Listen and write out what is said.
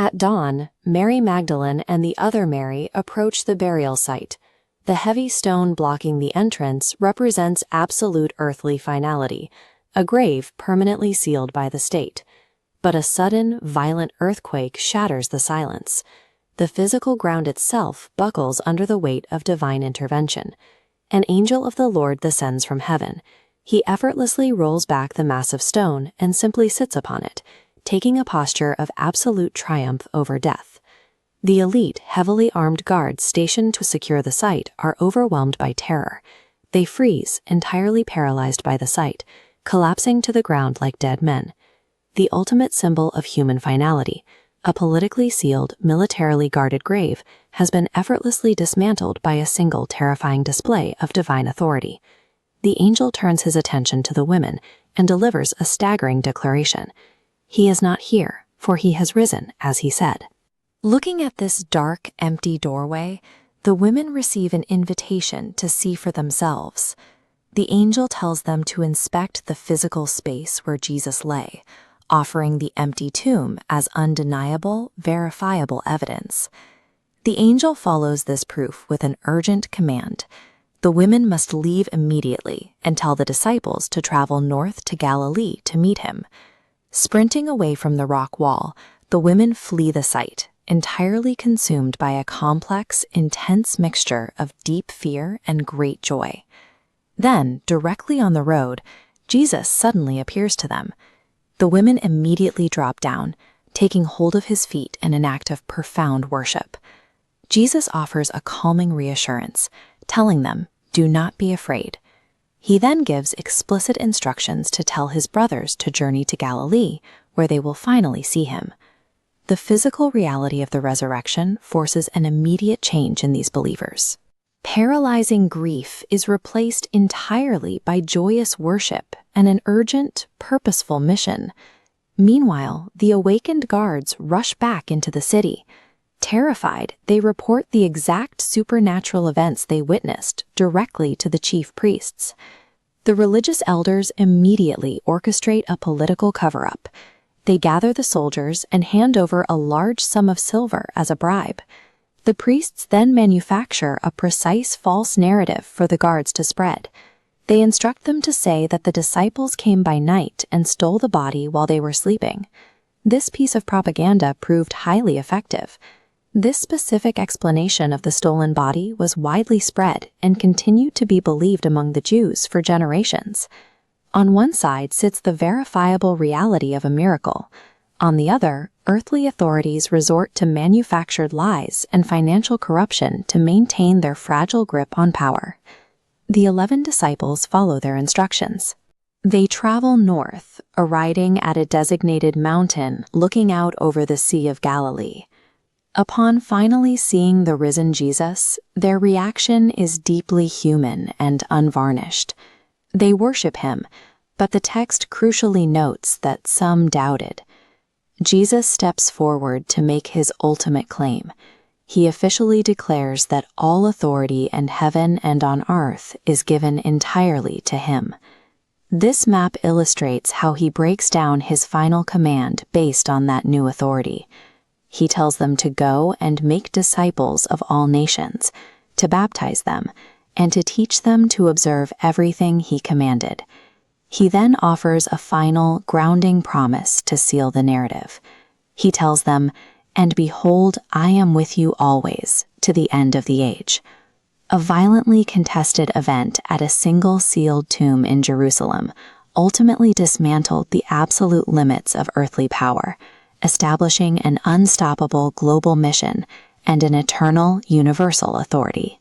At dawn, Mary Magdalene and the other Mary approach the burial site. The heavy stone blocking the entrance represents absolute earthly finality, a grave permanently sealed by the state. But a sudden, violent earthquake shatters the silence. The physical ground itself buckles under the weight of divine intervention. An angel of the Lord descends from heaven. He effortlessly rolls back the massive stone and simply sits upon it, taking a posture of absolute triumph over death. The elite, heavily armed guards stationed to secure the site are overwhelmed by terror. They freeze, entirely paralyzed by the sight, collapsing to the ground like dead men. The ultimate symbol of human finality, a politically sealed, militarily guarded grave, has been effortlessly dismantled by a single terrifying display of divine authority. The angel turns his attention to the women and delivers a staggering declaration. He is not here, for he has risen, as he said. Looking at this dark, empty doorway, the women receive an invitation to see for themselves. The angel tells them to inspect the physical space where Jesus lay, offering the empty tomb as undeniable, verifiable evidence. The angel follows this proof with an urgent command. The women must leave immediately and tell the disciples to travel north to Galilee to meet him. Sprinting away from the rock wall, the women flee the site, entirely consumed by a complex, intense mixture of deep fear and great joy. Then, directly on the road, Jesus suddenly appears to them. The women immediately drop down, taking hold of his feet in an act of profound worship. Jesus offers a calming reassurance, telling them, "Do not be afraid." He then gives explicit instructions to tell his brothers to journey to Galilee, where they will finally see him. The physical reality of the resurrection forces an immediate change in these believers. Paralyzing grief is replaced entirely by joyous worship and an urgent, purposeful mission. Meanwhile, the awakened guards rush back into the city. Terrified, they report the exact supernatural events they witnessed directly to the chief priests. The religious elders immediately orchestrate a political cover-up. They gather the soldiers and hand over a large sum of silver as a bribe. The priests then manufacture a precise false narrative for the guards to spread. They instruct them to say that the disciples came by night and stole the body while they were sleeping. This piece of propaganda proved highly effective. This specific explanation of the stolen body was widely spread and continued to be believed among the Jews for generations. On one side sits the verifiable reality of a miracle. On the other, earthly authorities resort to manufactured lies and financial corruption to maintain their fragile grip on power. The 11 disciples follow their instructions. They travel north, arriving at a designated mountain looking out over the Sea of Galilee. Upon finally seeing the risen Jesus, their reaction is deeply human and unvarnished. They worship him, but the text crucially notes that some doubted. Jesus steps forward to make his ultimate claim. He officially declares that all authority in heaven and on earth is given entirely to him. This map illustrates how he breaks down his final command based on that new authority. He tells them to go and make disciples of all nations, to baptize them, and to teach them to observe everything he commanded. He then offers a final, grounding promise to seal the narrative. He tells them, "And behold, I am with you always, to the end of the age." A violently contested event at a single sealed tomb in Jerusalem ultimately dismantled the absolute limits of earthly power, establishing an unstoppable global mission and an eternal, universal authority.